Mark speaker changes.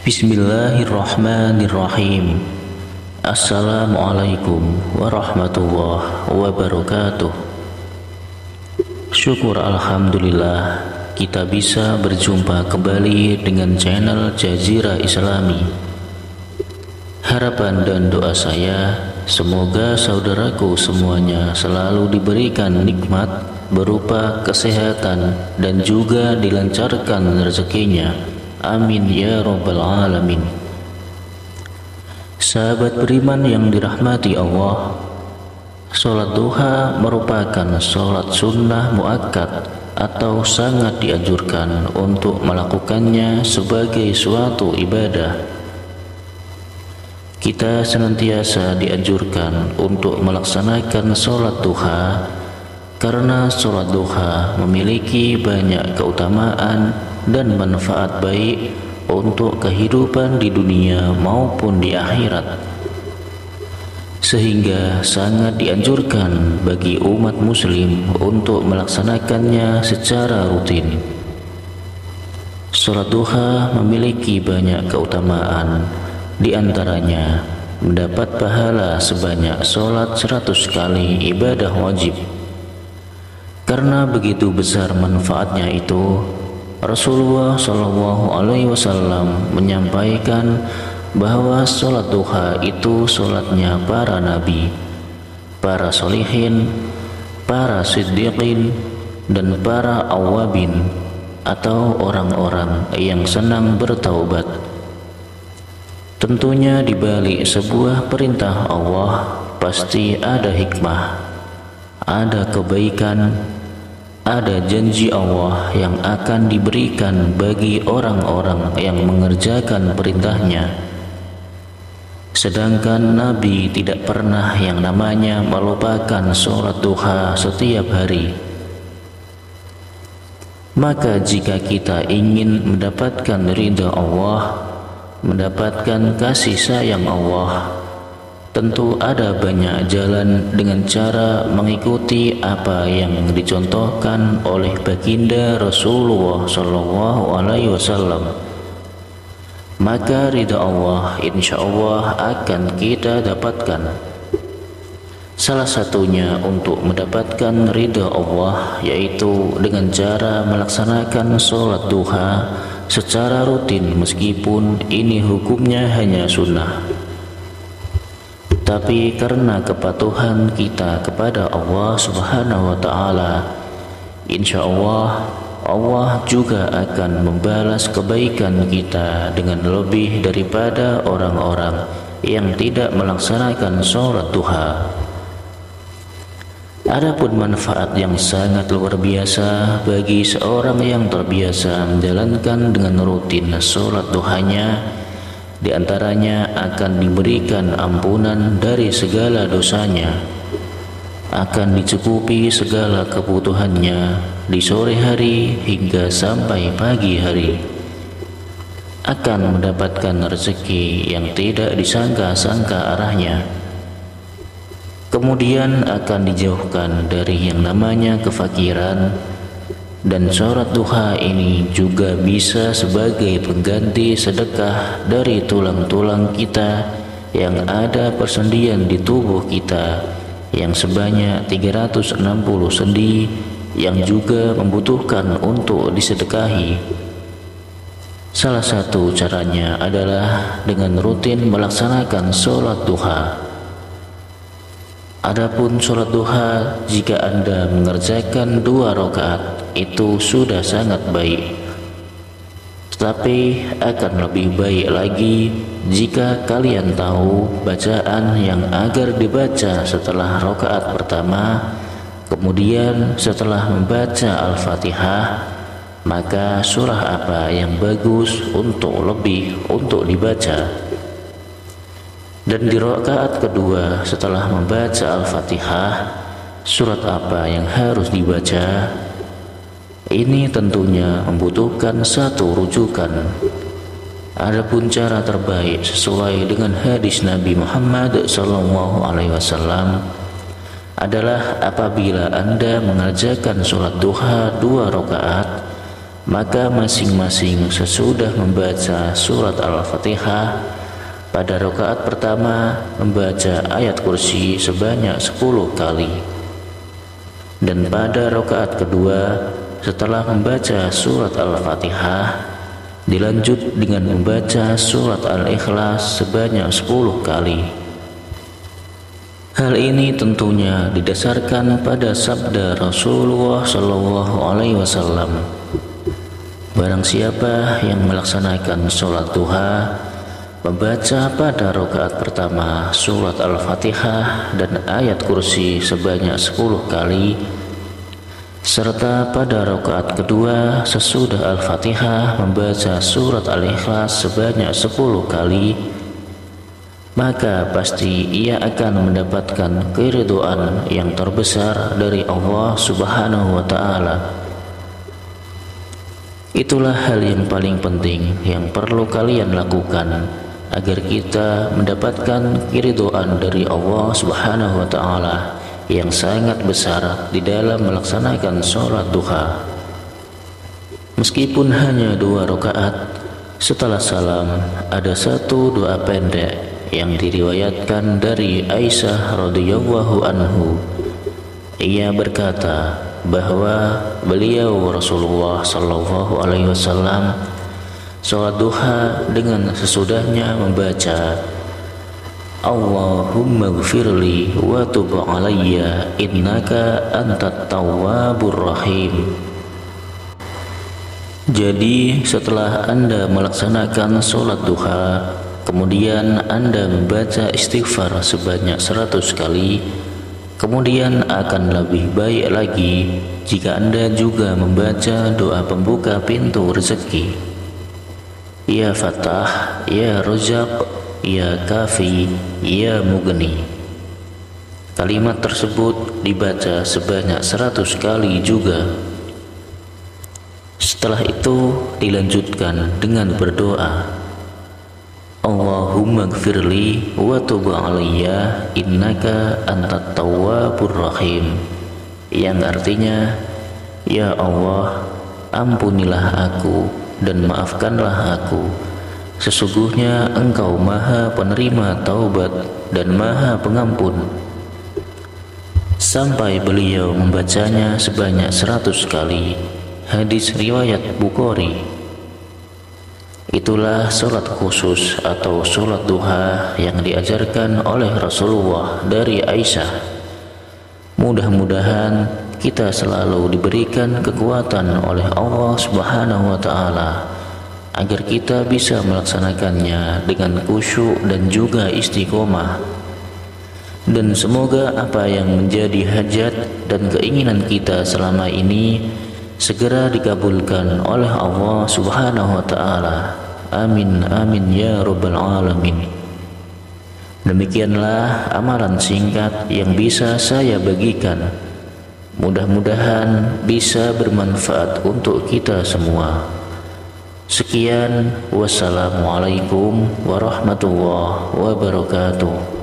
Speaker 1: Bismillahirrahmanirrahim. Assalamualaikum warahmatullahi wabarakatuh. Syukur alhamdulillah kita bisa berjumpa kembali dengan channel Jazirah Islami. Harapan dan doa saya, semoga saudaraku semuanya selalu diberikan nikmat berupa kesehatan dan juga dilancarkan rezekinya. Amin ya rabbal alamin. Sahabat beriman yang dirahmati Allah, sholat duha merupakan sholat sunnah muakkad atau sangat dianjurkan untuk melakukannya sebagai suatu ibadah. Kita senantiasa dianjurkan untuk melaksanakan sholat duha karena sholat duha memiliki banyak keutamaan dan manfaat baik untuk kehidupan di dunia maupun di akhirat, sehingga sangat dianjurkan bagi umat muslim untuk melaksanakannya secara rutin. Sholat duha memiliki banyak keutamaan, di antaranya mendapat pahala sebanyak sholat 100 kali ibadah wajib. Karena begitu besar manfaatnya itu, Rasulullah SAW menyampaikan bahwa sholat duha itu sholatnya para nabi, para sholihin, para siddiqin, dan para awabin atau orang-orang yang senang bertaubat. Tentunya di balik sebuah perintah Allah pasti ada hikmah, ada kebaikan, ada janji Allah yang akan diberikan bagi orang-orang yang mengerjakan perintahnya. Sedangkan Nabi tidak pernah yang namanya melupakan sholat duha setiap hari. Maka jika kita ingin mendapatkan ridha Allah, mendapatkan kasih sayang Allah, tentu ada banyak jalan dengan cara mengikuti apa yang dicontohkan oleh baginda Rasulullah SAW. Maka ridha Allah insya Allah akan kita dapatkan. Salah satunya untuk mendapatkan ridha Allah yaitu dengan cara melaksanakan sholat duha secara rutin, meskipun ini hukumnya hanya sunnah. Tapi karena kepatuhan kita kepada Allah Subhanahu wa Ta'ala, insya Allah Allah juga akan membalas kebaikan kita dengan lebih daripada orang-orang yang tidak melaksanakan sholat duha. Adapun manfaat yang sangat luar biasa bagi seorang yang terbiasa menjalankan dengan rutin sholat duhanya, di antaranya akan diberikan ampunan dari segala dosanya, akan dicukupi segala kebutuhannya di sore hari hingga sampai pagi hari, akan mendapatkan rezeki yang tidak disangka-sangka arahnya, kemudian akan dijauhkan dari yang namanya kefakiran. Dan sholat duha ini juga bisa sebagai pengganti sedekah dari tulang-tulang kita yang ada persendian di tubuh kita yang sebanyak 360 sendi yang juga membutuhkan untuk disedekahi. Salah satu caranya adalah dengan rutin melaksanakan sholat duha. Adapun sholat duha, jika Anda mengerjakan 2 rakaat, itu sudah sangat baik. Tetapi akan lebih baik lagi jika kalian tahu bacaan yang agar dibaca setelah rakaat pertama, kemudian setelah membaca Al-Fatihah, maka surah apa yang bagus untuk dibaca. Dan di rakaat kedua setelah membaca Al-Fatihah, surat apa yang harus dibaca? Ini tentunya membutuhkan satu rujukan. Adapun cara terbaik sesuai dengan hadis Nabi Muhammad SAW adalah apabila Anda mengerjakan sholat duha 2 rakaat, maka masing-masing sesudah membaca surat Al-Fatihah, pada rakaat pertama membaca ayat kursi sebanyak 10 kali, dan pada rakaat kedua setelah membaca surat Al-Fatihah dilanjut dengan membaca surat Al-Ikhlas sebanyak 10 kali. Hal ini tentunya didasarkan pada sabda Rasulullah SAW. Barang siapa yang melaksanakan sholat duha, membaca pada rakaat pertama surat Al-Fatihah dan ayat kursi sebanyak 10 kali, serta pada rakaat kedua sesudah Al-Fatihah membaca surat Al-Ikhlas sebanyak 10 kali, maka pasti ia akan mendapatkan keridhaan yang terbesar dari Allah Subhanahu wa Ta'ala. Itulah hal yang paling penting yang perlu kalian lakukan agar kita mendapatkan keridhaan dari Allah Subhanahu wa Ta'ala yang sangat besar di dalam melaksanakan sholat duha. Meskipun hanya 2 rakaat, setelah salam ada satu doa pendek yang diriwayatkan dari Aisyah radhiyallahu anhu. Ia berkata bahwa beliau Rasulullah sallallahu alaihi wasallam sholat duha dengan sesudahnya membaca Allahumma gfirli wa tub alayya innaka antat tawwabur rahim. Jadi setelah Anda melaksanakan sholat duha, kemudian Anda membaca istighfar sebanyak 100 kali, kemudian akan lebih baik lagi jika Anda juga membaca doa pembuka pintu rezeki. Ya Fattah, Ya Razzaq, Ya Kafi, Ya Mughni. Kalimat tersebut dibaca sebanyak 100 kali juga. Setelah itu dilanjutkan dengan berdoa Allahumma gfirli wa tub alayya innaka antat tawwabur rahim, yang artinya, ya Allah, ampunilah aku dan maafkanlah aku, sesungguhnya Engkau Maha Penerima taubat dan Maha Pengampun. Sampai beliau membacanya sebanyak 100 kali. Hadis riwayat Bukhari. Itulah sholat khusus atau sholat duha yang diajarkan oleh Rasulullah dari Aisyah. Mudah-mudahan kita selalu diberikan kekuatan oleh Allah Subhanahu wa Ta'ala agar kita bisa melaksanakannya dengan khusyuk dan juga istiqomah. Dan semoga apa yang menjadi hajat dan keinginan kita selama ini segera dikabulkan oleh Allah Subhanahu wa Ta'ala. Amin amin ya rabbal alamin. Demikianlah amalan singkat yang bisa saya bagikan. Mudah-mudahan bisa bermanfaat untuk kita semua. Sekian, wassalamualaikum warahmatullahi wabarakatuh.